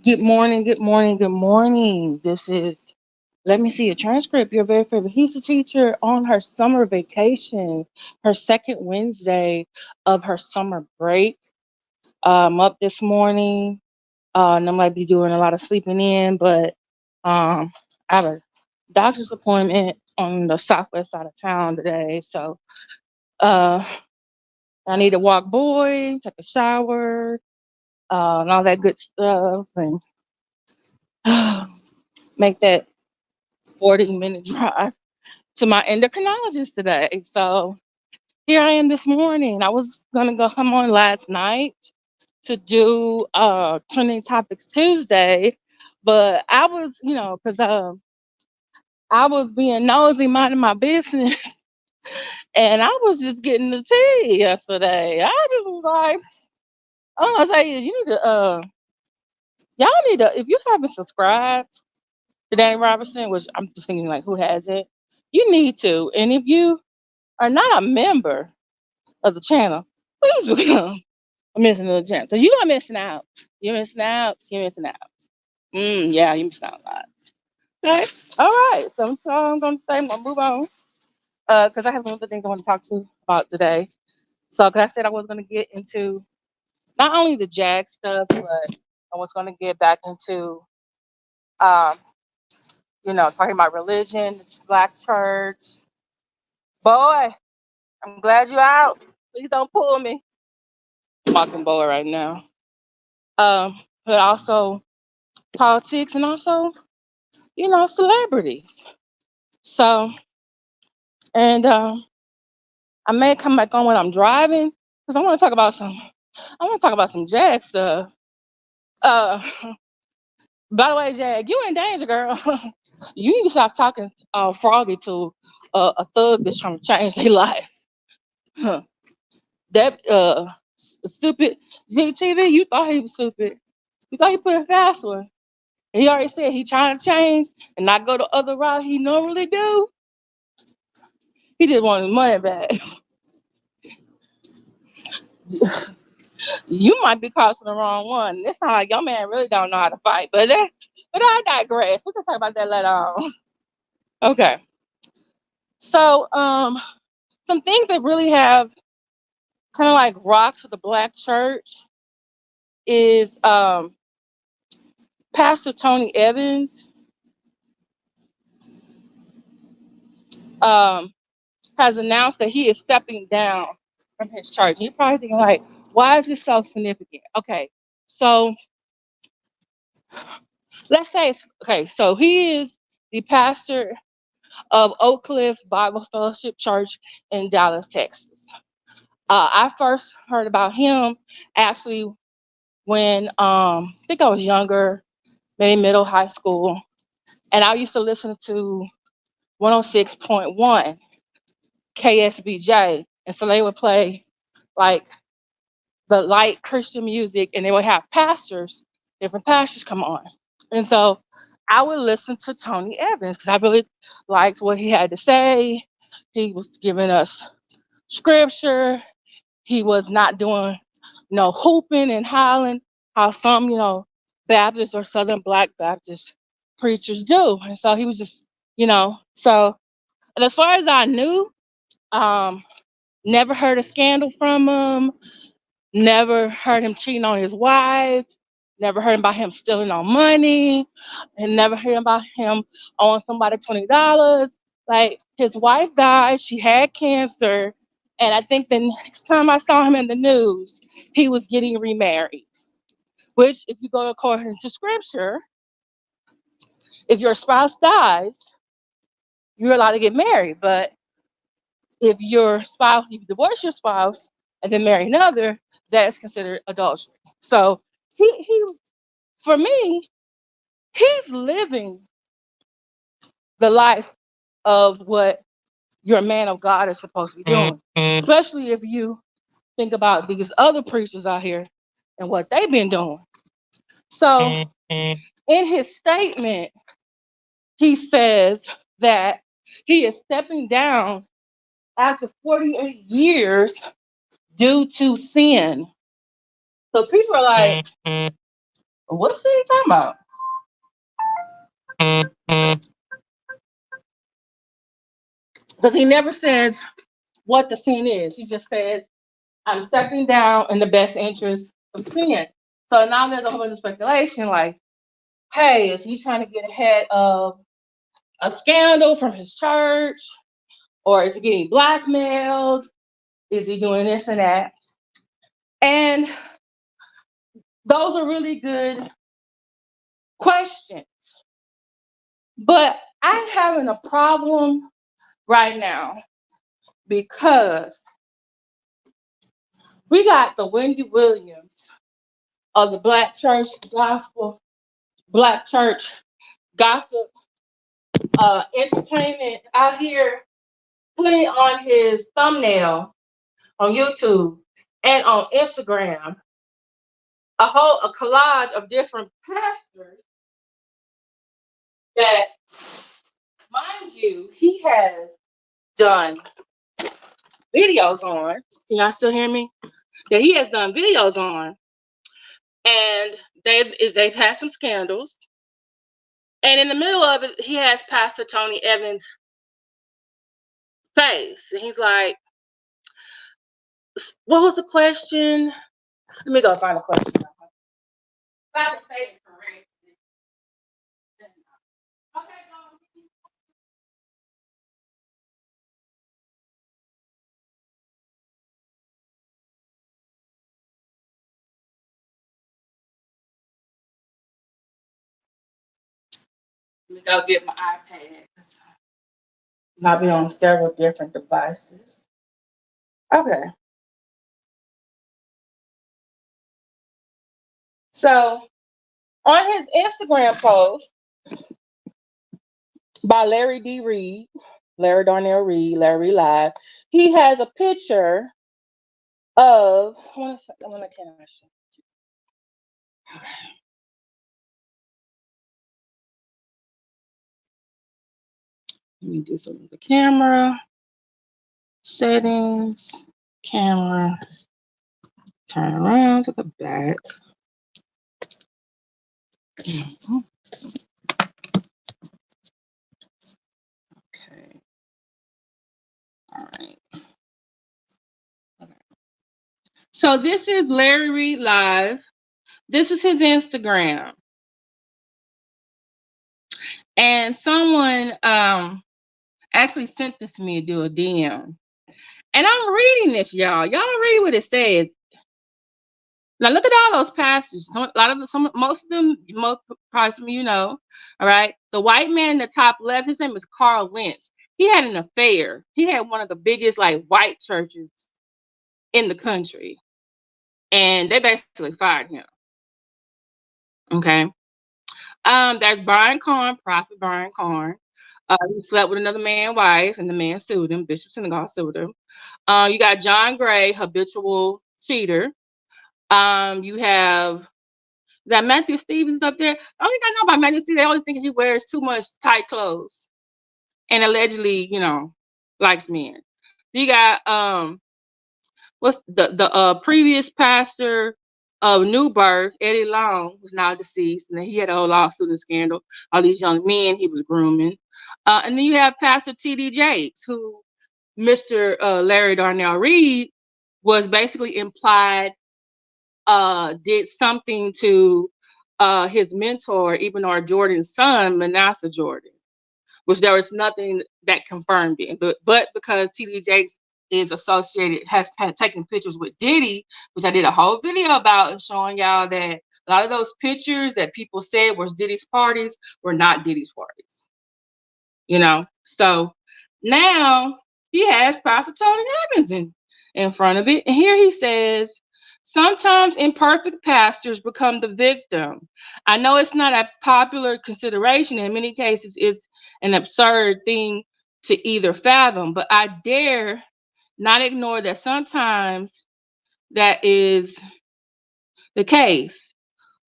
Good morning, good morning, good morning. This is, let me see a transcript. Your very favorite history teacher on her summer vacation, her second Wednesday of her summer break. I'm up this morning, and I might be doing a lot of sleeping in, but I have a doctor's appointment on the southwest side of town today. So uh, I need to walk boy, take a shower, and all that good stuff, and make that 40-minute drive to my endocrinologist today. So here I am this morning. I was gonna go come on last night to do trending topics Tuesday, but I was, because I was being nosy, minding my business, and I was just getting the tea yesterday. I just was like, I'm gonna tell you, you need to, y'all need to, if you haven't subscribed to Danny Robinson, which I'm just thinking like, who has it? You need to, and if you are not a member of the channel, please become a member of the channel because you are missing out. You're missing out. You're missing out. Yeah, you're missing out a lot. Okay. All right. So I'm gonna say I'm gonna move on. Because I have some other things I want to talk to about today. So, cause I said I was gonna get into not only the Jag stuff, but I was gonna get back into um, talking about religion, black church. Boy, I'm glad you out. Please don't pull me. I'm walking boy right now. But also politics and also, celebrities. So, and I may come back on when I'm driving because I want to talk about some Jag stuff. Uh, by the way, Jag, you in danger, girl. You need to stop talking froggy to a thug that's trying to change their life. Huh. That stupid GTV, you thought he was stupid. You thought he put a fast one. He already said he trying to change and not go the other route he normally do. He just wanted his money back. You might be crossing the wrong one. It sounds like your man really don't know how to fight. But I digress. We can talk about that later on. Okay. So some things that really have kind of like rocked the black church is Pastor Tony Evans um has announced that he is stepping down from his church. You're probably thinking like, why is this so significant? Okay, so let's say it's okay. So he is the pastor of Oak Cliff Bible Fellowship Church in Dallas, Texas. I first heard about him actually when I think I was younger, maybe middle high school, and I used to listen to 106.1 KSBJ, and so they would play like the light Christian music, and they would have different pastors come on, and so I would listen to Tony Evans because I really liked what he had to say. He was giving us scripture. He was not doing no hooping and hollering how some, Baptist or Southern Black Baptist preachers do. And so he was just, so, and as far as I knew, um, never heard a scandal from him, never heard him cheating on his wife, never heard about him stealing on money, and never heard about him owing somebody $20. Like his wife died, she had cancer, and I think the next time I saw him in the news, he was getting remarried. Which, if you go according to scripture, if your spouse dies, you're allowed to get married. But if you divorce your spouse and then marry another, that is considered adultery. So he for me, he's living the life of what your man of God is supposed to be doing. Especially if you think about these other preachers out here and what they've been doing. So in his statement, he says that he is stepping down after 48 years due to sin. So people are like, What scene you talking about? Because he never says what the scene is. He just says, I'm stepping down in the best interest of the client. So now there's a whole bunch of speculation like, hey, is he trying to get ahead of a scandal from his church? Or is he getting blackmailed? Is he doing this and that? And those are really good questions. But I'm having a problem right now because we got the Wendy Williams of the Black Church Gospel Entertainment out here putting on his thumbnail on YouTube and on Instagram a collage of different pastors that, mind you, he has done videos on. Can y'all still hear me? That he has done videos on, and they've had some scandals. And in the middle of it, he has Pastor Tony Evans' face, and he's like, "What was the question? Let me go find the question. If I can say it correctly. Okay, go. Let me go get my iPad. I'll be on several different devices. Okay. So on his Instagram post by Larry D. Reed, Larry Darnell Reed, Larry Live, he has a picture of when I can actually. Let me do some of the camera settings, camera, turn around to the back. Okay. All right. Okay. So this is Larry Reed Live. This is his Instagram. And someone actually sent this to me to do a DM. And I'm reading this, y'all. Y'all read what it says. Now look at all those pastors. Most of them, probably some of you know. All right. The white man in the top left, his name is Carl Lynch. He had an affair. He had one of the biggest like white churches in the country, and they basically fired him. Okay. That's Brian Carn, Prophet Brian Carn. He slept with another man's wife, and the man sued him. Bishop Synagogue sued him. You got John Gray, habitual cheater. You have that Matthew Stevens up there. I don't think I know about Matthew Stevens. They always think he wears too much tight clothes and allegedly, likes men. You got what's the previous pastor of New Birth, Eddie Long, was now deceased, and then he had a whole lawsuit and scandal. All these young men he was grooming. And then you have Pastor T.D. Jakes, who Mr. Larry Darnell Reed was basically implied did something to his mentor, even our Jordan's son, Manasseh Jordan, which there was nothing that confirmed it. But because T.D. Jakes is associated, has taken pictures with Diddy, which I did a whole video about and showing y'all that a lot of those pictures that people said was Diddy's parties were not Diddy's parties. So now he has Pastor Tony Evans in front of it. And here he says, sometimes imperfect pastors become the victim. I know it's not a popular consideration. In many cases, it's an absurd thing to either fathom, but I dare not ignore that sometimes that is the case.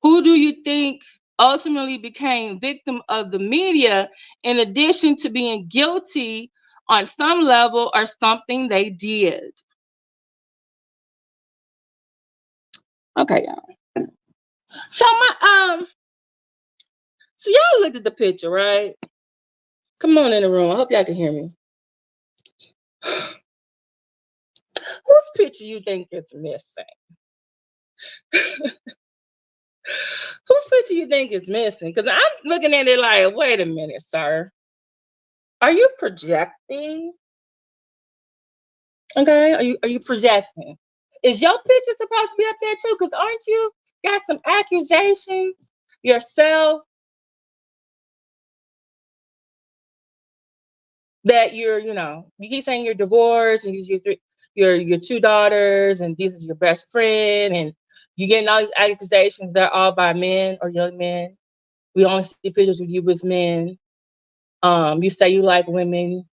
Who do you think ultimately became victim of the media in addition to being guilty on some level or something they did? Okay, y'all. So so y'all looked at the picture, right? Come on in the room. I hope y'all can hear me. Whose picture you think is missing? Whose picture you think is missing? Because I'm looking at it like, wait a minute, sir. Are you projecting? Okay, are you projecting? Is your picture supposed to be up there too? Because aren't you got some accusations yourself that you keep saying you're divorced and your two daughters and this is your best friend and you getting all these accusations that are all by men or young men. We only see pictures of you with men. You say you like women,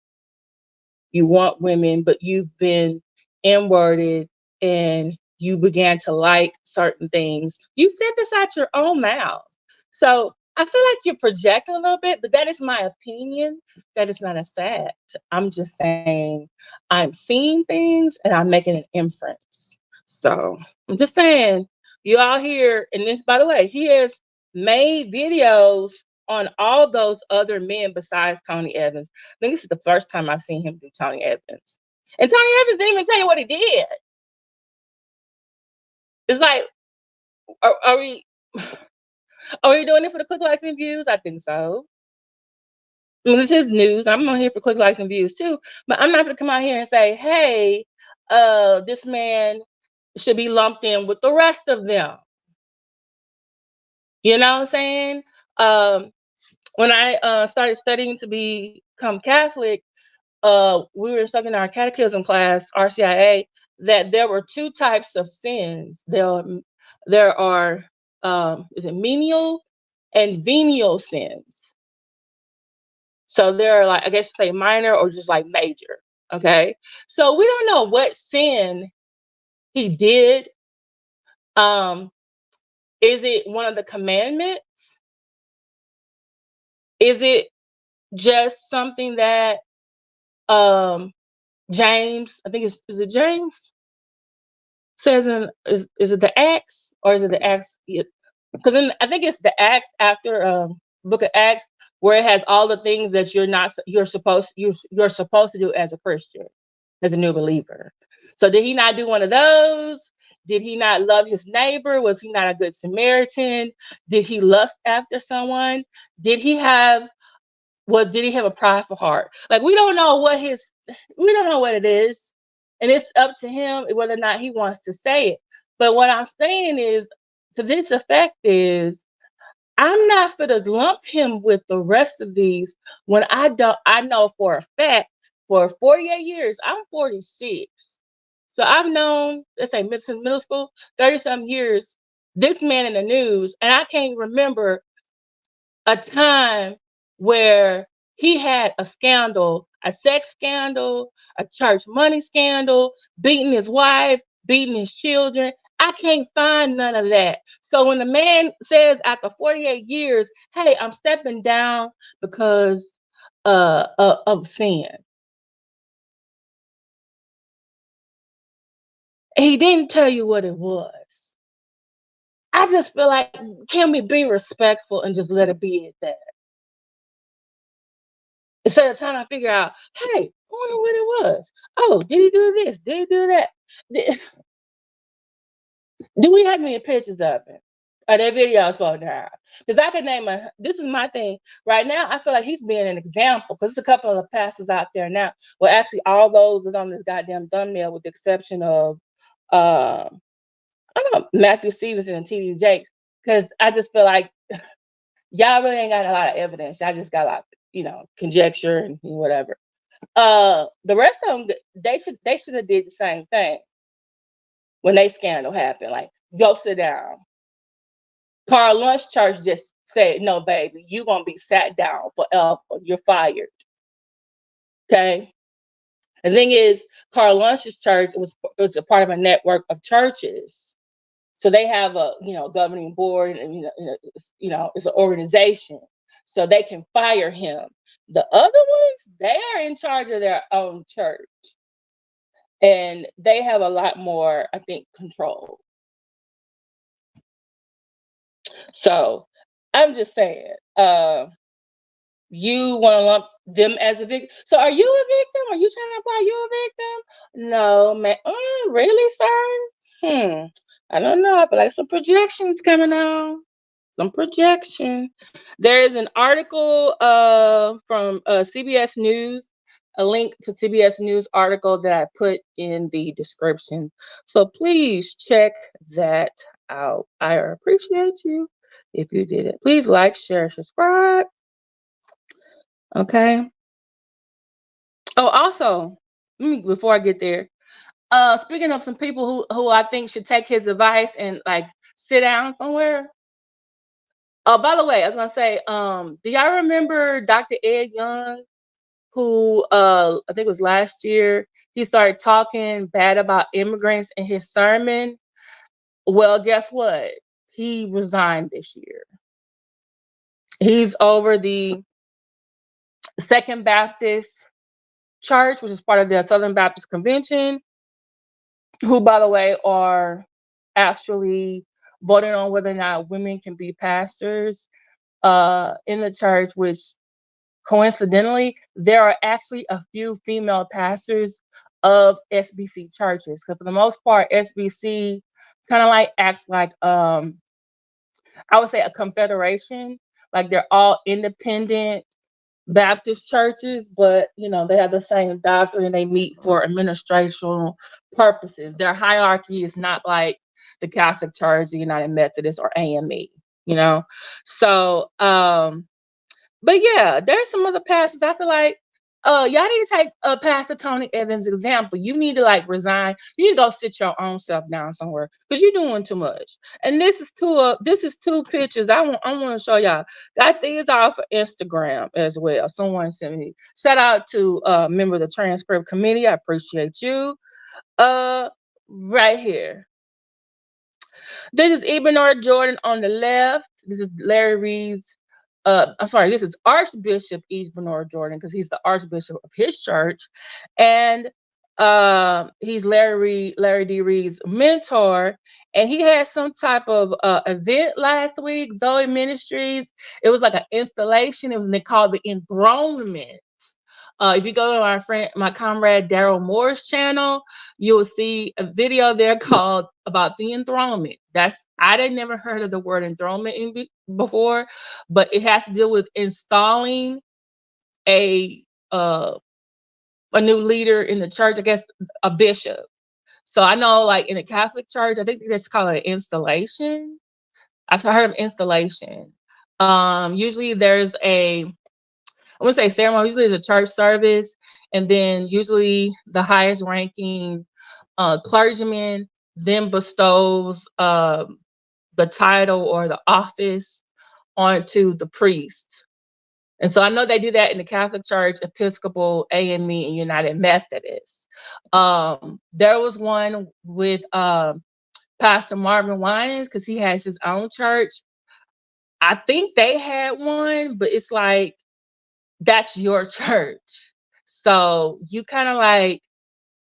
you want women, but you've been inwarded and you began to like certain things. You said this out your own mouth. So I feel like you're projecting a little bit, but that is my opinion. That is not a fact. I'm just saying I'm seeing things and I'm making an inference. So I'm just saying, you all here, and this, by the way, he has made videos on all those other men besides Tony Evans. I think this is the first time I've seen him do Tony Evans. And Tony Evans didn't even tell you what he did. It's like, are we doing it for the click, likes, and views? I think so. I mean, this is news. I'm on here for click, likes, and views too. But I'm not gonna come out here and say, hey, this man should be lumped in with the rest of them. You know what I'm saying? Um, when I started studying to become Catholic, we were studying in our catechism class, RCIA, that there were two types of sins. There are is it menial and venial sins. So there are, like, I guess say minor or just like major. Okay. So we don't know what sin he did. Um, is it one of the commandments? Is it just something that um James, I think is it James? Says in is it the Acts or is it the Acts? Because I think it's the Acts after Book of Acts where it has all the things that you're supposed to do as a Christian, as a new believer. So did he not do one of those? Did he not love his neighbor? Was he not a good Samaritan? Did he lust after someone? Did he have did he have a prideful heart? Like we don't know what it is. And it's up to him whether or not he wants to say it. But what I'm saying is to this effect is I'm not gonna lump him with the rest of these when I know for a fact for 48 years, I'm 46. So I've known, let's say middle school, 30 some years, this man in the news, and I can't remember a time where he had a scandal, a sex scandal, a church money scandal, beating his wife, beating his children. I can't find none of that. So when the man says after 48 years, hey, I'm stepping down because of sin, he didn't tell you what it was. I just feel like, can we be respectful and just let it be at that? Instead of trying to figure out, hey, I wonder what it was. Oh, did he do this? Did he do that? Did, do we have any pictures of it? Or that video is supposed to have? Because I could name this is my thing. Right now, I feel like he's being an example because there's a couple of pastors out there now. Well, actually, all those is on this goddamn thumbnail with the exception of, I don't know, Matthew Stevenson and T.D. Jakes. Because I just feel like y'all really ain't got a lot of evidence. Y'all just got a lot, conjecture and whatever. The rest of them, they should have did the same thing when they scandal happened. Like, go sit down. Carl Lunch Church just said, no, baby, you gonna be sat down forever. You're fired. Okay. The thing is, Carl Lunch's church was a part of a network of churches. So they have a governing board, and it's an organization. So they can fire him. The other ones, they are in charge of their own church. And they have a lot more, I think, control. So I'm just saying, you want to lump them as a victim. So are you a victim? Are you trying to apply you a victim? No, man. Really, sir? I don't know. I feel like some projections coming on. Some projection. There is an article from CBS News, a link to CBS News article that I put in the description. So please check that out. I appreciate you if you did it. Please like, share, subscribe. Okay. Oh, also, before I get there, speaking of some people who I think should take his advice and like sit down somewhere. Oh, by the way, I was gonna say, do y'all remember Dr. Ed Young, who I think it was last year, he started talking bad about immigrants in his sermon? Well, guess what? He resigned this year. He's over the Second Baptist Church, which is part of the Southern Baptist Convention, who, by the way, are actually voting on whether or not women can be pastors in the church, which coincidentally, there are actually a few female pastors of SBC churches. Because for the most part, SBC kind of like acts like I would say a confederation. Like they're all independent Baptist churches, but you know, they have the same doctrine and they meet for administrational purposes. Their hierarchy is not like the Catholic Church, the United Methodist, or AME, you know. So but yeah, there's some other pastors. I feel like y'all need to take Pastor Tony Evans' example. You need to like resign. You need to go sit your own self down somewhere because you're doing too much. And this is two pictures. I want to show y'all. Got these off of Instagram as well. Someone sent me. Shout out to member of the transcript committee. I appreciate you. Uh right here. This is Ebenor Jordan on the left. This is Larry Reed's. I'm sorry. This is Archbishop Ebenor Jordan because he's the Archbishop of his church, and he's Larry D. Reed's mentor. And he had some type of event last week. Zoe Ministries. It was like an installation. It was they called the Enthronement. If you go to my comrade Daryl Moore's channel, you will see a video there called about the enthronement. I did never heard of the word enthronement before, but it has to deal with installing a uh, a new leader in the church. I guess a bishop. So I know, like in a Catholic church, I think they just call it installation. I've heard of installation. Usually there's I wouldn't say ceremony. Usually it's a church service, and then usually the highest ranking clergyman then bestows the title or the office onto the priest. And so I know they do that in the Catholic Church, Episcopal, AME, and United Methodist. There was one with Pastor Marvin Winans because he has his own church. I think they had one, but it's like that's your church. So you kind of like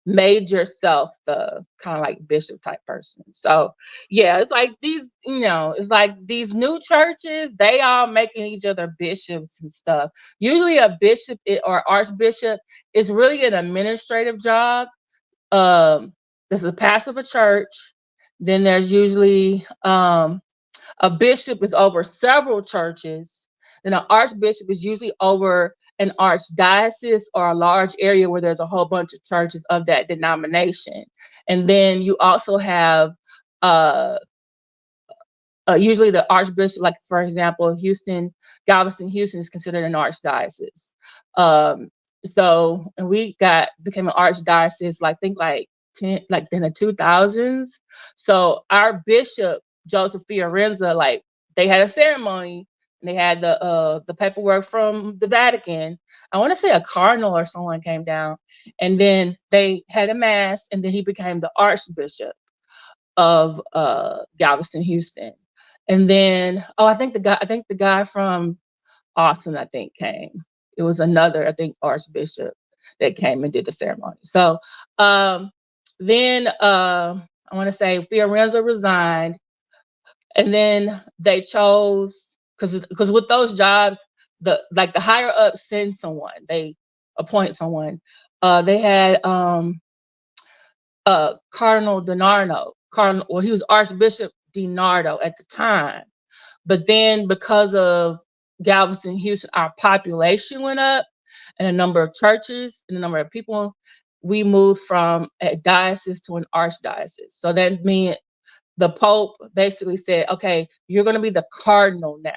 made yourself the kind of like bishop type person. So yeah, it's like it's like these new churches, they all making each other bishops and stuff. Usually a bishop or archbishop is really an administrative job. There's a pastor of a church. Then there's usually a bishop is over several churches, and an archbishop is usually over an archdiocese or a large area where there's a whole bunch of churches of that denomination. And then you also have uh, usually the archbishop, like for example, Galveston, Houston is considered an archdiocese. Um, so and we became an archdiocese, like think like 10, like in the 2000s. So our bishop Joseph Fiorenza, like they had a ceremony and they had the paperwork from the Vatican. I want to say a cardinal or someone came down, and then they had a mass, and then he became the archbishop of Galveston, Houston. And then I think the guy from Austin, I think, came. It was another, I think, archbishop that came and did the ceremony. So then I want to say Fiorenza resigned, And then they chose, because with those jobs, the higher up send someone, they appoint someone. They had Cardinal DiNardo, Cardinal, well, he was Archbishop DiNardo at the time. But then because of Galveston, Houston, our population went up and the number of churches and the number of people, we moved from a diocese to an archdiocese. So that meant the Pope basically said, okay, you're going to be the cardinal now.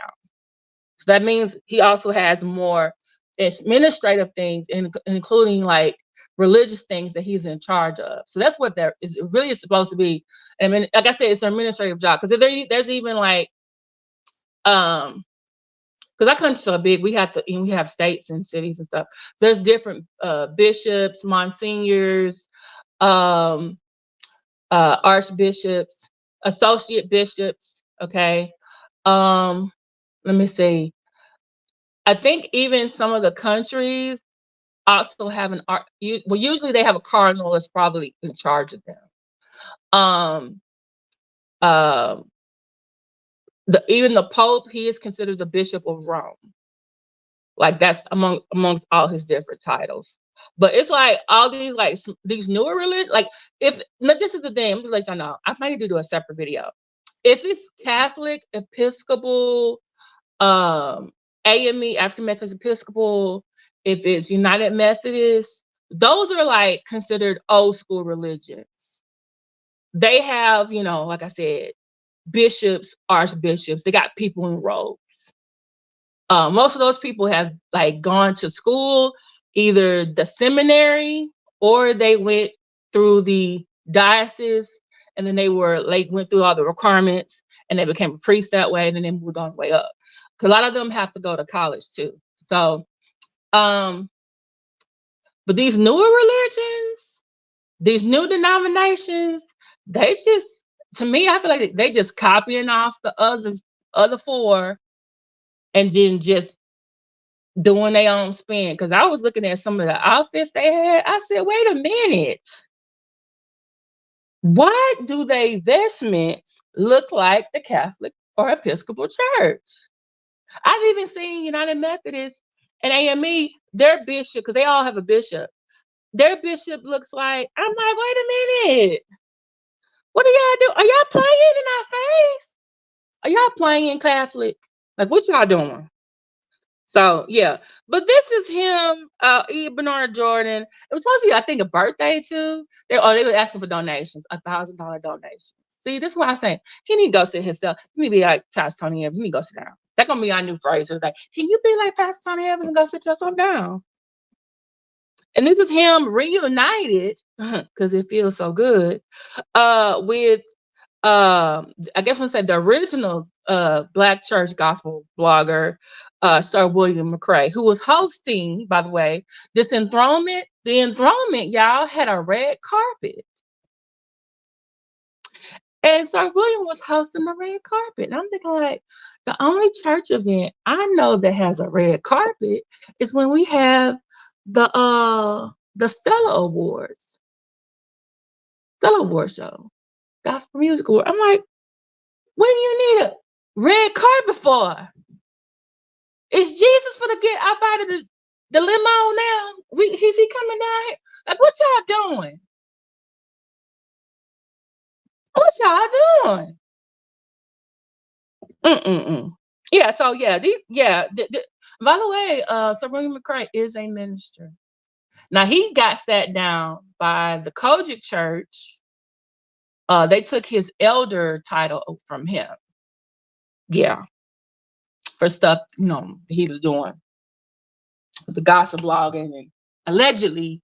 So that means he also has more administrative things, including like religious things that he's in charge of. So that's what there is really supposed to be. I mean, like I said, it's an administrative job, because there's even like because our country's so big, we have states and cities and stuff. There's different bishops, monsignors, um, archbishops, associate bishops. Okay, let me see. I think even some of the countries also have an art. Well, usually they have a cardinal that's probably in charge of them. Um, uh, even the Pope, he is considered the Bishop of Rome. Like that's amongst all his different titles. But it's like all these these newer religions. Like if no, this is the thing, I'm just let y'all know. I might need to do a separate video. If it's Catholic, Episcopal, AME, African Methodist Episcopal, if it's United Methodist, those are like considered old school religions. They have, like I said, bishops, archbishops. They got people in robes. Most of those people have like gone to school, either the seminary or they went through the diocese, and then they went through all the requirements and they became a priest that way, and then they moved on the way up. Because a lot of them have to go to college too. So, but these newer religions, these new denominations, they just, to me, I feel like they just copying off the other four, and then just doing their own spin. Because I was looking at some of the outfits they had. I said, wait a minute. Why do their vestments look like the Catholic or Episcopal Church? I've even seen United Methodist and AME, their bishop, because they all have a bishop. Their bishop looks like, I'm like, wait a minute. What do y'all do? Are y'all playing in our face? Are y'all playing Catholic? Like, what y'all doing? So yeah, but this is him, E. Bernard Jordan. It was supposed to be, I think, a birthday too. They were asking for donations, $1,000 donations. See, this is what I'm saying. He need to go sit himself. He need to be like Pastor Tony Evans. He need to go sit down. That's gonna be our new phrase. It's like, can you be like Pastor Tony Evans and go sit yourself down? And this is him reunited because it feels so good. With I guess I'm say the original Black church gospel blogger, Sir William McCrae, who was hosting, by the way, this enthronement. The enthronement, y'all, had a red carpet. And Sir William was hosting the red carpet. And I'm thinking, like, the only church event I know that has a red carpet is when we have the Stella Awards. Stella Award show. Gospel music award. I'm like, what do you need a red carpet for? Is Jesus gonna get up out of the limo now? Is he coming down here? Like, what y'all doing? What y'all doing? Mm-mm-mm. Yeah, so yeah, by the way, Sir William McCrae is a minister. Now he got sat down by the Kojic Church. They took his elder title from him. Yeah, for stuff he was doing, the gossip blogging and allegedly,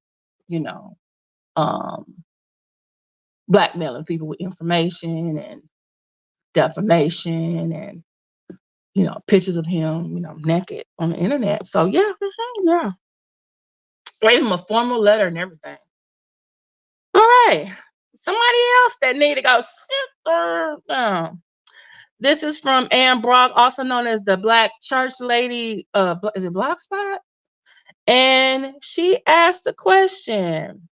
you know, um, blackmailing people with information and defamation and pictures of him, naked on the internet. So yeah, yeah. Gave him a formal letter and everything. All right. Somebody else that need to go sit down. This is from Ann Brock, also known as the Black Church Lady. Is it Blogspot? And she asked the question: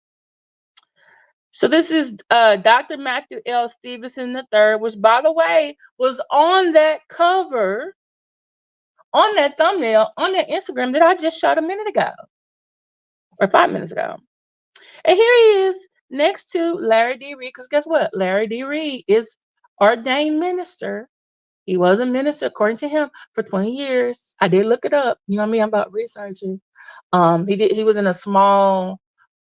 So this is Dr. Matthew L. Stevenson III, which, by the way, was on that cover, on that thumbnail, on that Instagram that I just shot a minute ago or 5 minutes ago. And here he is next to Larry D. Reed, because guess what? Larry D. Reed is ordained minister. He was a minister, according to him, for 20 years. I did look it up. You know what I mean? I'm about researching. He was in a small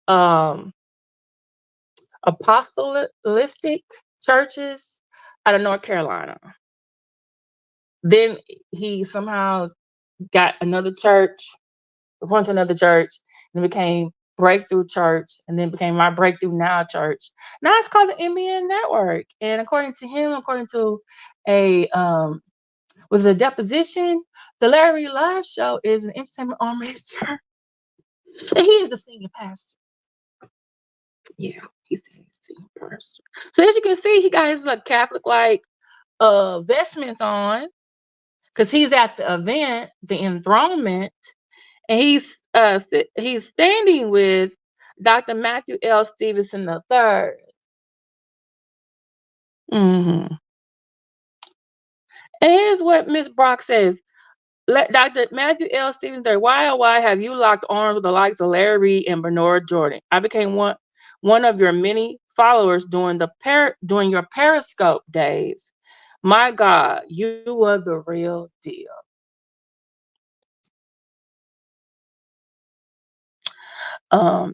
um apostolic churches out of North Carolina. Then he somehow got another church, went to another church, and became Breakthrough Church, and then became My Breakthrough Now Church. Now it's called the MBN Network. And according to him, according to a was a deposition, the Larry Live Show is an entertainment arm of his church. And he is the senior pastor. Yeah, he's the senior pastor. So as you can see, he got his like Catholic like vestments on, because he's at the event, the enthronement, and he's standing with Dr. Matthew L. Stevenson III. Mm-hmm. And here's what Miss Brock says. Dr. Matthew L. Stevenson III, why oh why have you locked arms with the likes of Larry Reed and Bernard Jordan? I became one of your many followers during your Periscope days. My God, you were the real deal.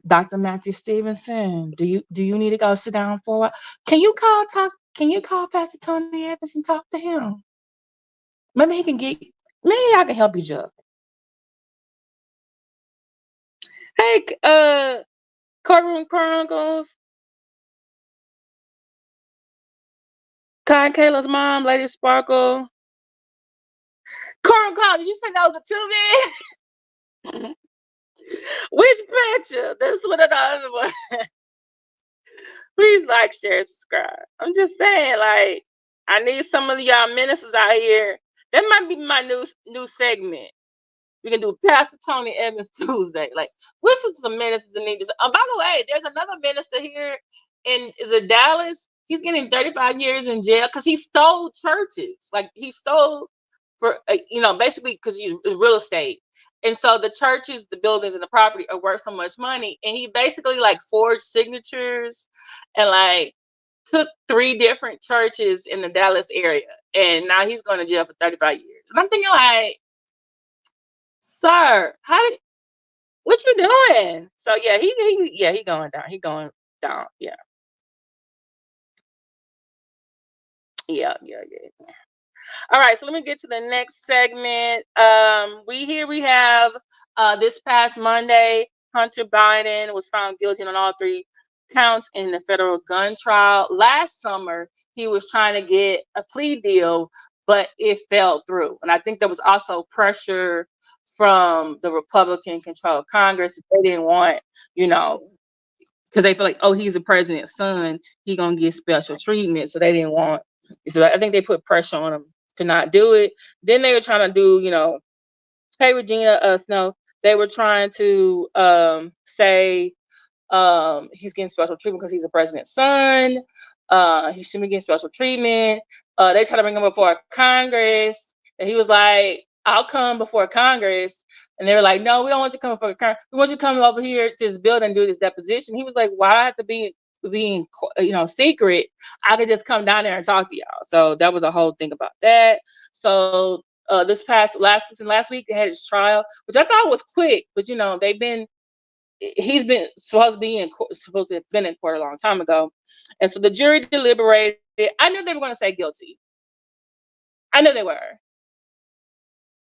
Dr. Matthew Stevenson, do you need to go sit down for a while? Can you call Pastor Tony Evans and talk to him? Maybe he can get maybe I can help you, Chuck. Hey, Courtroom Chronicles, Kai and Kayla's mom, Lady Sparkle. Courtroom Chronicles, did you say those are two men? Which picture? This one or the other one? Please like, share, subscribe. I'm just saying, like, I need some of y'all ministers out here. That might be my new segment. We can do Pastor Tony Evans Tuesday. Like, which is the minister that needs? By the way, there's another minister here is it Dallas? He's getting 35 years in jail because he stole churches. Like he stole for basically because he's real estate, and so the churches, the buildings, and the property are worth so much money, and he basically like forged signatures and like took 3 different churches in the Dallas area, and now he's going to jail for 35 years. And I'm thinking like, sir, what you doing? So yeah, he going down. He going down. Yeah. Yeah. All right, so let me get to the next segment. We have this past Monday, Hunter Biden was found guilty on all 3 counts in the federal gun trial. Last summer, he was trying to get a plea deal, but it fell through. And I think there was also pressure from the Republican-controlled Congress. They didn't want, because they feel like, oh, he's the president's son, he gonna get special treatment. So they didn't want. So I think they put pressure on him to not do it. Then they were trying to do, hey Regina Snow, they were trying to say he's getting special treatment because he's the president's son. He shouldn't be getting special treatment. They tried to bring him before Congress, and he was like, I'll come before Congress. And they were like, no, we don't want you to come before Congress. We want you to come over here to this building and do this deposition. He was like, why I have to be secret? I could just come down there and talk to y'all. So that was a whole thing about that. So last week they had his trial, which I thought was quick, but he's been supposed to have been in court a long time ago. And so the jury deliberated. I knew they were going to say guilty. I knew they were.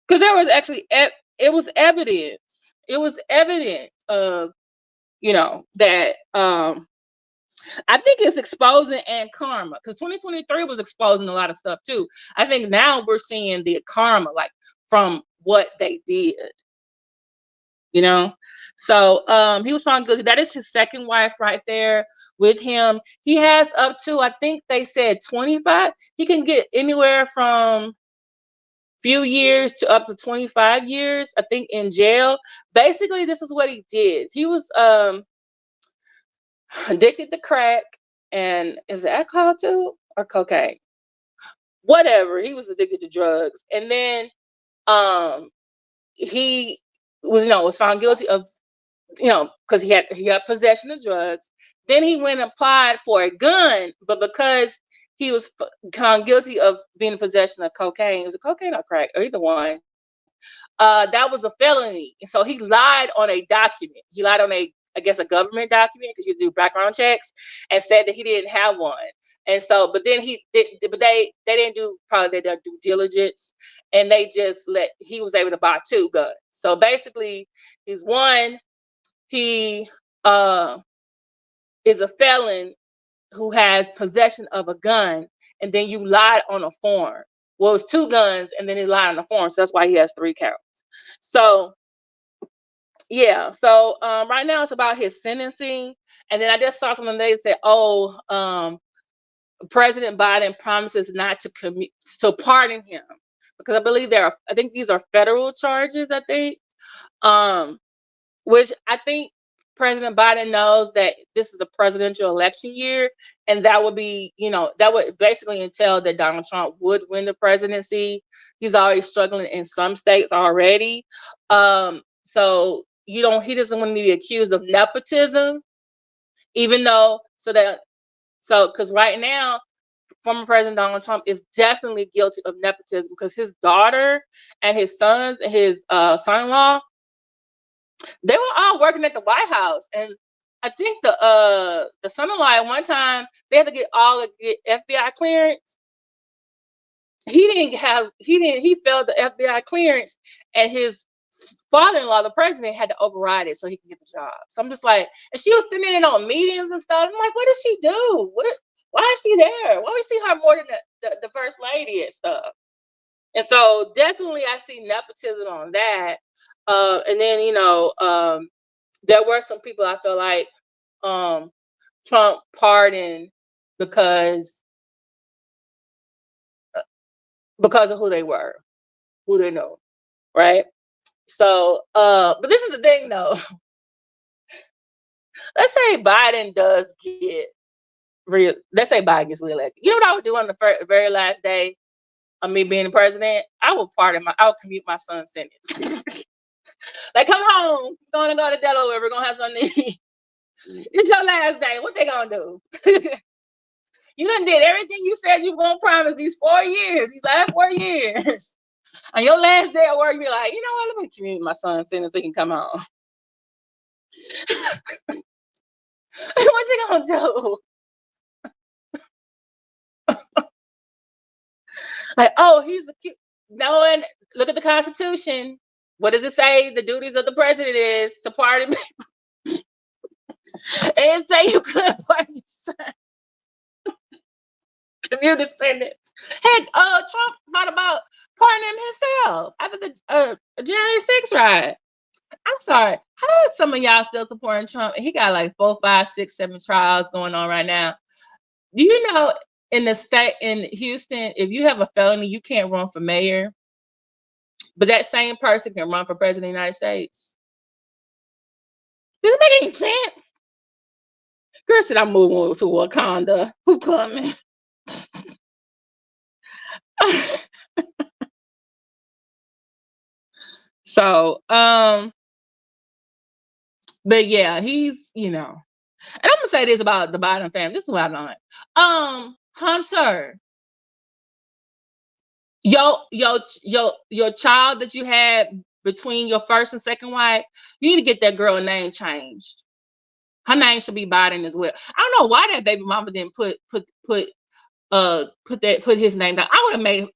Because there was actually, it was evidence. It was evidence of, that I think it's exposing and karma. Because 2023 was exposing a lot of stuff too. I think now we're seeing the karma, like from what they did. So he was found guilty. That is his second wife right there with him. He has up to, I think they said 25. He can get anywhere from few years to up to 25 years, I think, in jail. Basically, this is what he did. He was addicted to crack, and is it alcohol too or cocaine? Whatever. He was addicted to drugs, and then um he was found guilty of because he had possession of drugs. Then he went and applied for a gun, but because he was found guilty of being in possession of cocaine, it was a cocaine or crack or either one. That was a felony, and so he lied on a document. He lied on I guess, a government document because you do background checks, and said that he didn't have one. And so, but then but they didn't do probably their due diligence, and they just he was able to buy two guns. So basically, he's one. He uh is a felon who has possession of a gun, and then you lied on a form. Well, it's two guns, and then he lied on the form, so that's why he has 3 counts. So yeah, so right now it's about his sentencing, and then I just saw something they said, President Biden promises not to pardon him because I believe I think these are federal charges. I think, um, which I think President Biden knows that this is a presidential election year, and that would be, that would basically entail that Donald Trump would win the presidency. He's already struggling in some states already. So he doesn't want to be accused of nepotism, even though, because right now, former President Donald Trump is definitely guilty of nepotism because his daughter and his sons and his son-in-law, they were all working at the White House, and I think the son-in-law at one time they had to get FBI clearance. He failed the FBI clearance, and his father-in-law, the president, had to override it so he could get the job. So I'm just like, and she was sitting in on meetings and stuff. I'm like, what did she do? Why is she there? Why we see her more than the first lady and stuff? And so definitely I see nepotism on that. And then there were some people I feel like Trump pardoned because of who they were, who they know, right? So, but this is the thing though. Let's say Biden does get let's say Biden gets reelected. You know what I would do on the very last day of me being the president? I would commute my son's sentence. Like, come home, we're gonna go to Delaware, we're gonna have something to eat. It's your last day. What they gonna do? You done did everything you said you were gonna promise these last 4 years. On your last day at work, you be like, you know what? Let me commute my son's sentence so he can come home. What's he gonna do? Like, oh, he's a cute. No, and look at the Constitution. What does it say? The duties of the president is to pardon. And say you couldn't pardon your son. Commute the sentence. Heck, Trump thought about pardoning himself after the January 6th riot. I'm sorry. How is some of y'all still supporting Trump? He got like 4, 5, 6, 7 trials going on right now. Do you know in the state in Houston, if you have a felony, you can't run for mayor, but that same person can run for president of the United States? Does it make any sense? Girl said I'm moving to Wakanda. Who coming? So, but yeah, he's, and I'm gonna say this about the Biden family. This is what I learned. Hunter, your child that you had between your first and second wife, you need to get that girl name changed. Her name should be Biden as well. I don't know why that baby mama didn't put his name down. I would have made.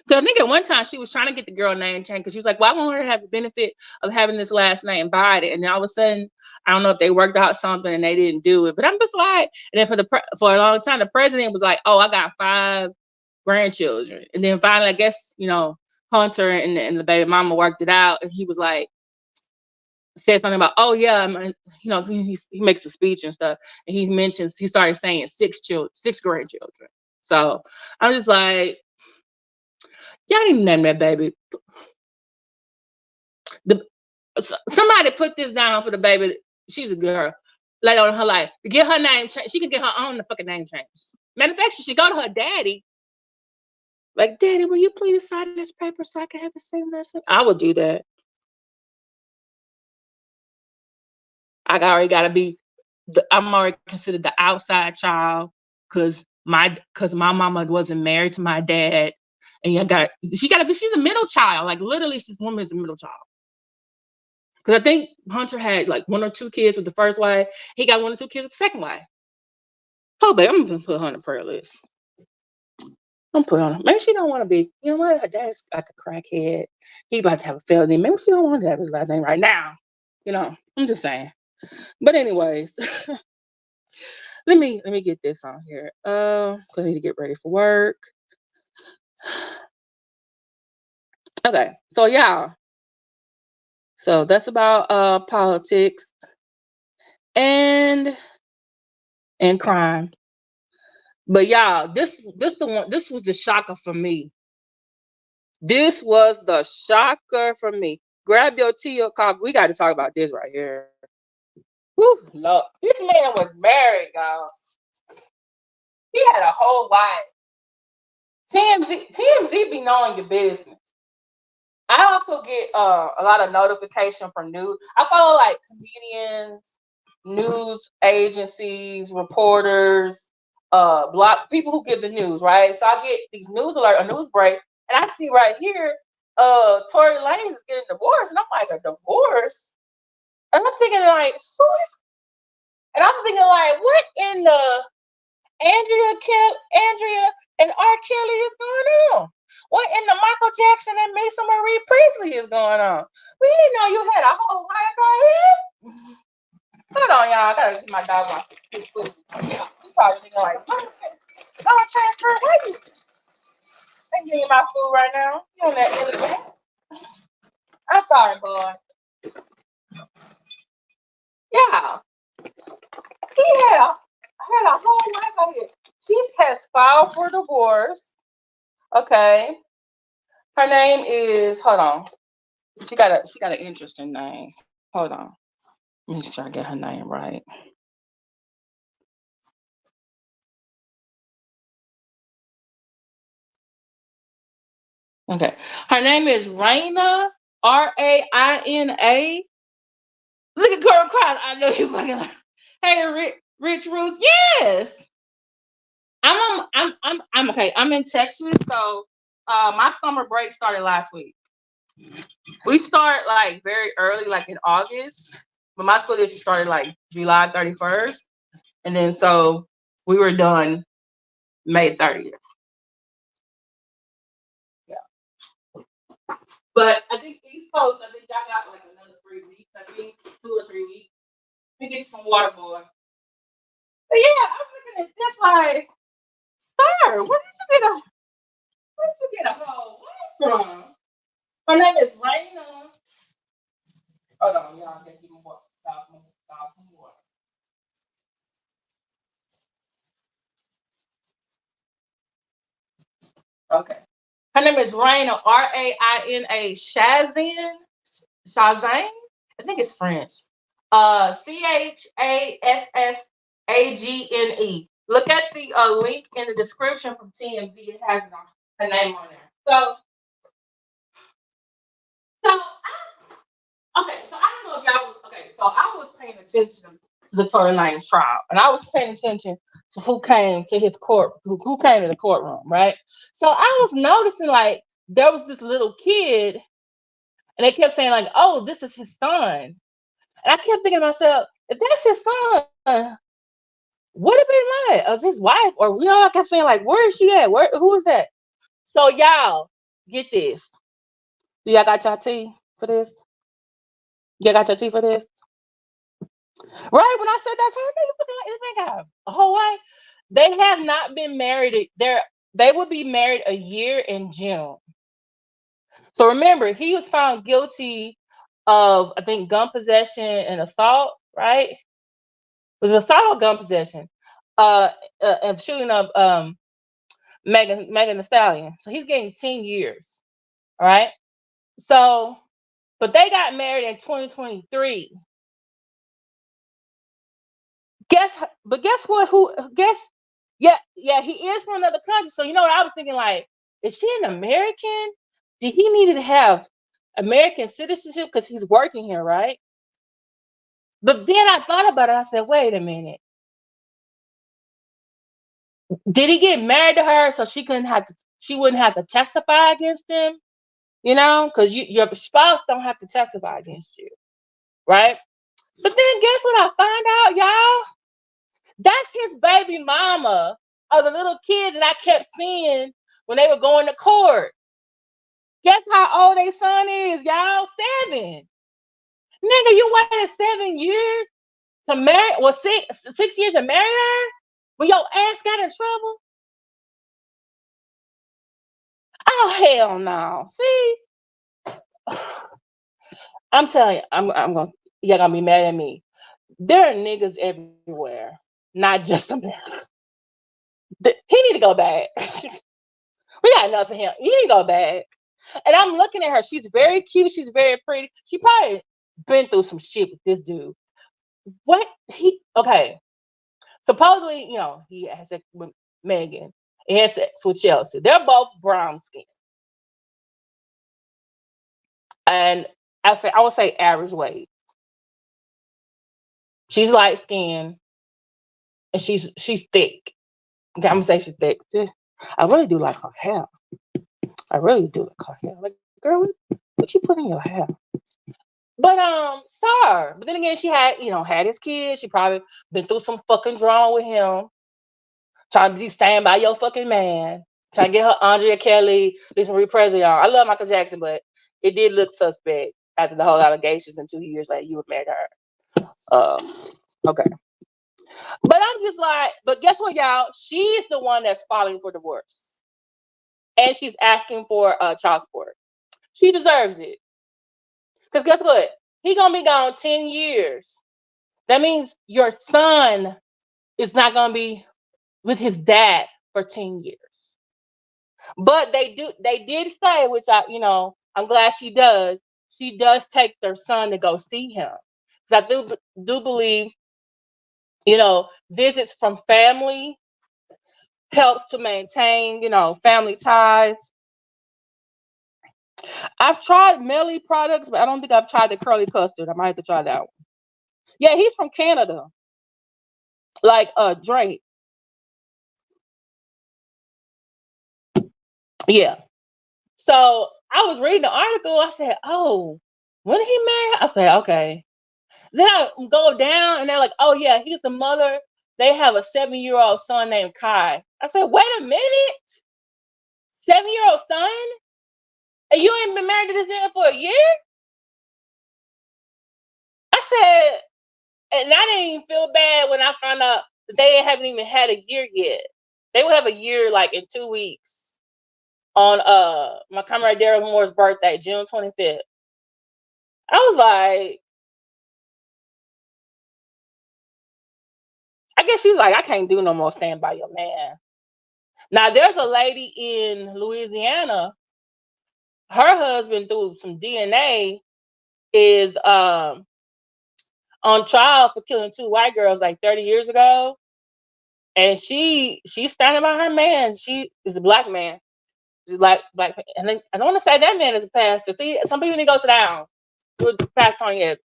Because I think at one time she was trying to get the girl name changed because she was like, well, I want her to have the benefit of having this last name Biden. And then all of a sudden, I don't know if they worked out something and they didn't do it. But I'm just like, and then for a long time, the president was like, oh, I got 5 grandchildren. And then finally, I guess, Hunter and the baby mama worked it out. And he was like, said something about, oh, yeah, he makes a speech and stuff. And he started saying 6 grandchildren. So I'm just like, y'all didn't name that baby. Somebody put this down for the baby. She's a girl. later on in her life to get her name changed. She can get her own fucking name changed. Matter of fact, she should go to her daddy. Like, Daddy, will you please sign this paper so I can have the same lesson? I would do that. I already gotta be. I'm already considered the outside child because my mama wasn't married to my dad, and she gotta be. She's a middle child. Like literally, this woman is a middle child. Because I think Hunter had like one or two kids with the first wife. He got one or two kids with the second wife. Oh, babe, I'm gonna put her on the prayer list. I'm put on. Maybe she don't want to be. You know what? Her dad's like a crackhead. He about to have a felony. Maybe she don't want to have his last name right now. I'm just saying. But anyways, let me get this on here. I need to get ready for work. Okay, so yeah. So that's about politics and crime. But y'all, this was the shocker for me. This was the shocker for me. Grab your tea or coffee. We got to talk about this right here. Whew, Lord. This man was married, y'all. He had a whole wife. TMZ be knowing your business. I also get a lot of notification from news. I follow like comedians, news agencies, reporters, block people who give the news, right? So I get these news alert, a news break, and I see right here, Tory Lanez is getting divorced, and I'm like, a divorce? And I'm thinking like, who is? And I'm thinking like, what in the Andrea and R. Kelly is going on? What in the Michael Jackson and Mason Marie Priestley is going on? We didn't know you had a whole wife out here. Hold on, y'all. I gotta get my dog off his food. You probably thinking like, don't transfer. Why you? I'm getting my food right now. You on that internet? I'm sorry, boy. Yeah, he had a whole life out here. She has filed for divorce. Okay, her name is. Hold on. She got an interesting name. Hold on. Let me try to get her name right. Okay, her name is Raina. Raina. Look at Girl Crying. I know you fucking like. Hey, Rich Roots. Yes, I'm okay. I'm in Texas, so my summer break started last week. We start like very early, like in August, but my school district started like July 31st, and then so we were done May 30th. Yeah, but I think East Coast. I think y'all got like another 3 weeks. I think 2 or 3 weeks. We get some water, boy. But yeah, I'm looking at this like, sir, where did you get a whole wife from? Her name is Raina. Hold on, y'all. Get even more. Some more. Okay. Her name is Raina. Raina. Shazane. I think it's French. Chassassagene. Look at the link in the description from TMZ. It has her name on there. So okay, so I don't know if y'all was okay. So I was paying attention to the Tory Lanez trial, and I was paying attention to who came to his court, who came to the courtroom, right? So I was noticing like there was this little kid, and they kept saying like, "Oh, this is his son," and I kept thinking to myself, if that's his son, what it been like? As his wife, or I kept saying like, where is she at? Who is that? So y'all get this. Do y'all got your tea for this? Y'all got your tea for this? Right when I said that, so this man got a whole wife. They have not been married. They will be married a year in June. So remember, he was found guilty of I think gun possession and assault. Right? It was assault or gun possession. Of shooting up Megan Thee Stallion. So he's getting 10 years. All right. So, but they got married in 2023. Guess what? Who guess? Yeah, yeah, he is from another country. So you know what I was thinking? Like, is she an American? Did he need to have American citizenship because he's working here, right? But then I thought about it. I said, wait a minute. Did he get married to her so she wouldn't have to testify against him? You know, because your spouse don't have to testify against you, right? But then guess what I find out, y'all? That's his baby mama of the little kid that I kept seeing when they were going to court. Guess how old their son is, y'all? 7. Nigga, you waited 7 years to marry, well, 6 years to marry her when your ass got in trouble? Oh, hell no. See? I'm telling you, you're gonna be mad at me. There are niggas everywhere, not just America. He need to go back. We got enough of him. He need to go back. And I'm looking at her. She's very cute. She's very pretty. She probably been through some shit with this dude. What he okay? Supposedly, he has sex with Megan. He has sex with Chelsea. They're both brown skin, and I would say average weight. She's light skinned and she's thick. Okay, I'm gonna say she's thick. I really do like her hair. I really do like her hair. Like, girl, what you put in your hair? But sorry. But then again, she had his kids. She probably been through some fucking drama with him, trying to be stand by your fucking man, trying to get her Andrea Kelly, Lisa Marie Presley on. I love Michael Jackson, but it did look suspect after the whole allegations, and 2 years later you were married to her. Okay. But I'm just like, but guess what, y'all? She's the one that's filing for divorce, and she's asking for child support. She deserves it. Because guess what? He gonna be gone 10 years. That means your son is not gonna be with his dad for 10 years. But they did say, which I'm glad she does. She does take their son to go see him. Because I do believe, visits from family helps to maintain, family ties. I've tried Melly products, but I don't think I've tried the curly custard. I might have to try that one. Yeah, he's from Canada. Like Drake. Yeah. So I was reading the article. I said, "Oh, when did he marry her?" I said, "Okay." Then I go down, and they're like, "Oh yeah, he's the mother. They have a 7-year-old son named Kai." I said, "Wait a minute, 7-year-old son, and you ain't been married to this nigga for a year?" I said, and I didn't even feel bad when I found out that they haven't even had a year yet. They will have a year like in 2 weeks on my comrade Daryl Moore's birthday, June 25th. I was like, I guess she's like, I can't do no more stand by your man. Now there's a lady in Louisiana, her husband through some DNA is on trial for killing 2 white girls like 30 years ago. And she's standing by her man. She is a black man. She's black, and I don't want to say that man is a pastor. See, some people need to go sit down. Good pastor on yet.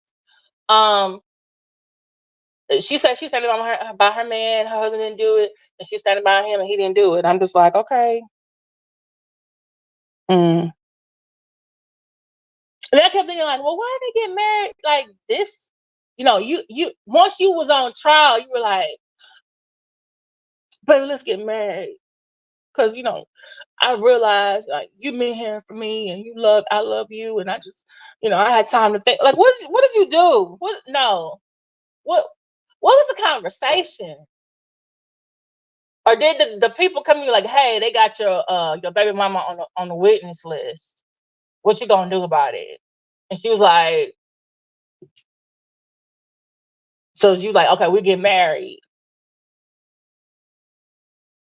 She said she's standing by her man. Her husband didn't do it, and she's standing by him, and he didn't do it. I'm just like, okay. Mm. And I kept thinking, like, well, why did they get married like this? You once you was on trial, you were like, baby, let's get married. Cause I realized like you've been here for me and I love you, and I just I had time to think, like, what did you do? What what was the conversation? Or did the people come to you like, hey, they got your baby mama on the witness list. What you gonna do about it? And she was like, so you like, okay, we get married.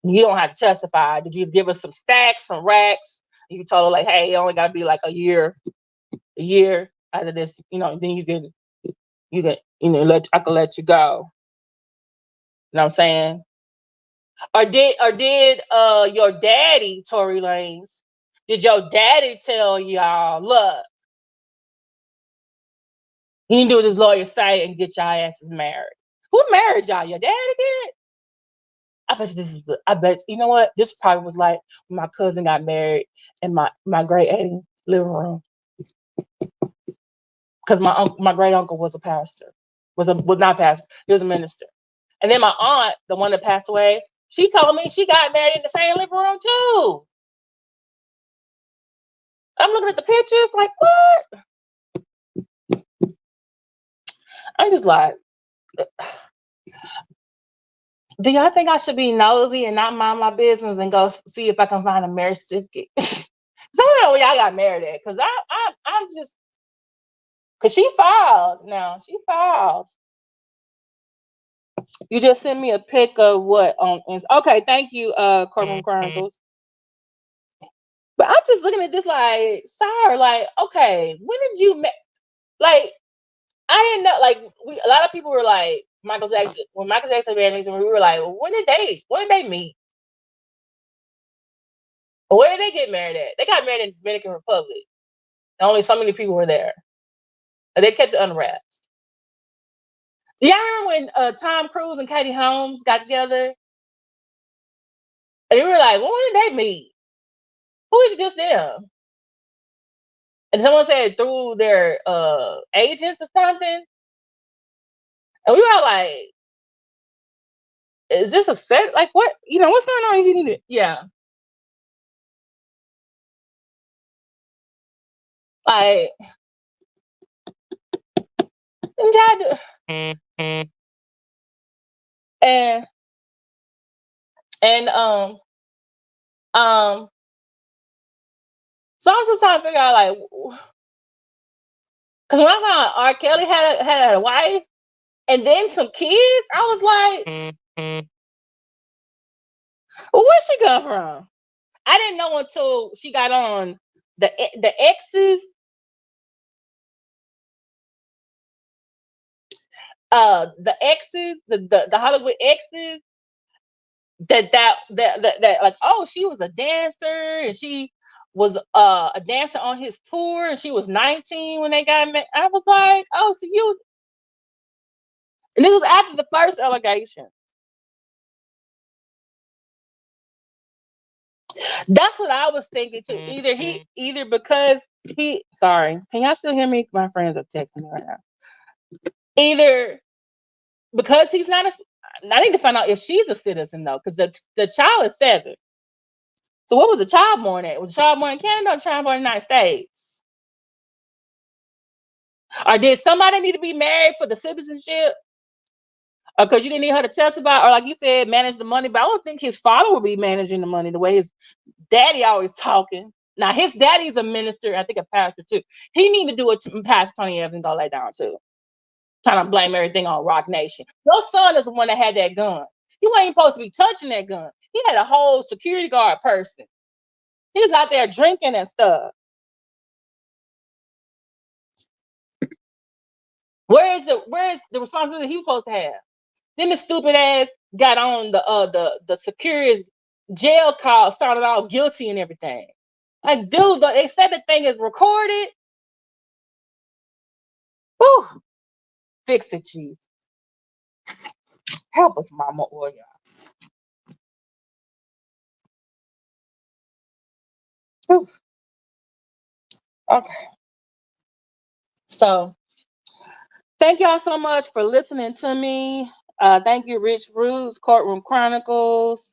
You don't have to testify. Did you give us some stacks, some racks? You told her like, hey, it only gotta be like a year out of this, then you can I can let you go. You know what I'm saying? Or did your daddy, Tory Lanez, did your daddy tell y'all, look, you need to do what this lawyer say and get y'all asses married? Who married y'all? Your daddy did? I bet you this is I bet you know what? This probably was like when my cousin got married in my great auntie living room. Because my great uncle was a pastor. Was not a pastor, he was a minister. And then my aunt, the one that passed away, she told me she got married in the same living room too. I'm looking at the pictures, like, what? I'm just like, do y'all think I should be nosy and not mind my business and go see if I can find a marriage certificate? So where y'all got married at? Cause I'm just, cause she filed now. She filed. You just sent me a pic of what on okay, thank you, Courtroom Chronicles. But I'm just looking at this like, sir, like, okay, when did you like I didn't know, like, a lot of people were like, Michael Jackson, when Michael Jackson married me, we were like, when did they meet? Where did they get married at? They got married in the Dominican Republic. Only so many people were there. They kept it unwrapped. Y'all remember when Tom Cruise and Katie Holmes got together? And they were like, well, when did they meet? Who introduced them? And someone said through their agents or something. And we were all like, is this a set? Like, what? You know, what's going on? You need it. Yeah. Like, and and um so I was just trying to figure out, like, because when I found R. Kelly had a wife and then some kids, I was like, well, where'd she come from? I didn't know until she got on the exes, the Hollywood exes, that like, oh, she was a dancer and she was a dancer on his tour and she was 19 when they got met. I was like, oh, so you, and it was after the first allegation. That's what I was thinking too. Either because sorry, can y'all still hear me? My friends are texting me right now. Either because he's not I need to find out if she's a citizen though, because the child is 7. So what was the child born at? Was the child born in Canada or child born in the United States? Or did somebody need to be married for the citizenship? Or because you didn't need her to testify, or like you said, manage the money. But I don't think his father would be managing the money the way his daddy always talking. Now his daddy's a minister, I think a pastor too. He need to do what Pastor Tony Evans and go lay down too. Trying to blame everything on Rock Nation. Your son is the one that had that gun. He wasn't supposed to be touching that gun. He had a whole security guard person. He was out there drinking and stuff. Where is the responsibility he was supposed to have? Then the stupid ass got on the superior's jail call, started all guilty and everything. Like, dude, but they said the thing is recorded. Whew. Fix it, chief. Help us, mama, or y'all. Okay. So thank y'all so much for listening to me. Thank you, Rich Roots, Courtroom Chronicles,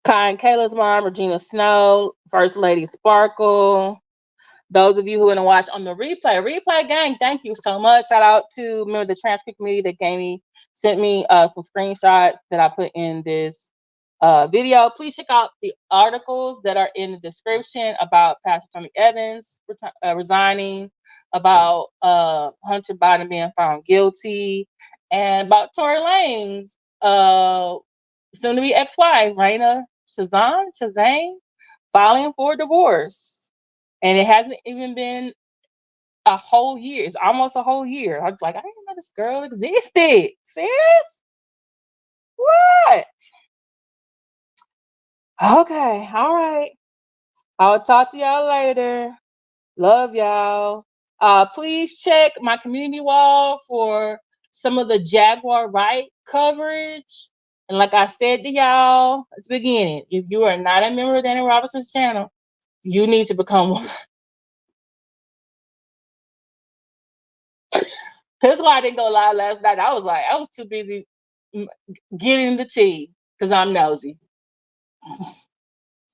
Kai and Kayla's mom, Regina Snow, First Lady Sparkle. Those of you who want to watch on the replay gang, thank you so much. Shout out to remember the transcript committee that sent me some screenshots that I put in this video. Please check out the articles that are in the description about Pastor Tony Evans resigning, about Hunter Biden being found guilty, and about Tory Lanez, soon to be ex-wife, Raina Shazane, filing for divorce. And it hasn't even been a whole year. It's almost a whole year. I was like, I didn't know this girl existed, sis. What? Okay, all right. I'll talk to y'all later. Love y'all. Please check my community wall for some of the Jaguar Right coverage. And like I said to y'all at the beginning, if you are not a member of Danny Robinson's channel, you need to become one. That's why I didn't go live last night. I was too busy mm, getting the tea because I'm nosy.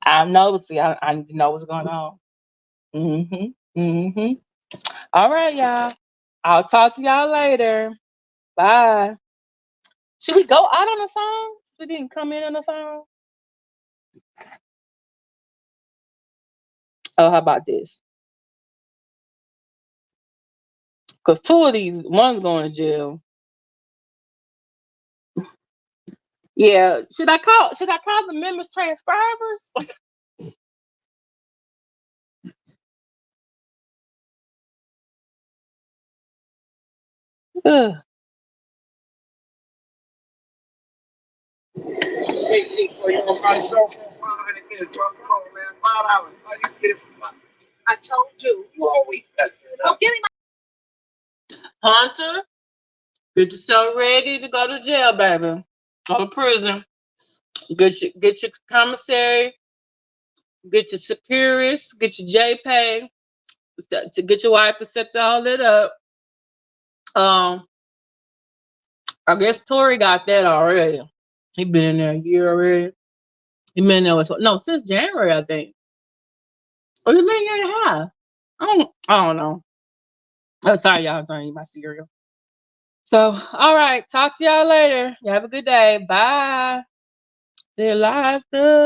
I'm nosy. I need to know what's going on. Mm-hmm. Mm-hmm. All right, y'all. I'll talk to y'all later. Bye. Should we go out on a song? We didn't come in on a song. Oh, how about this? Because two of these, one's going to jail. Yeah. Should I call? Should I call the members transcribers? Ugh. Hey, boy, you want my cell phone? 500 minutes, bro. Come on, man. $5. How you get it from my... I told you. You always messing it up. Give me my... Hunter, get yourself ready to go to jail, baby. Or to prison. Get your commissary, get your securities, get your JPay, to get your wife to set all that up. Um, I guess Tori got that already. He been in there a year already. He been in there no since January, I think. Or he been a year and a half. I don't know. Oh, sorry, y'all. I'm trying to eat my cereal. So, all right. Talk to y'all later. You have a good day. Bye. Stay alive. Good.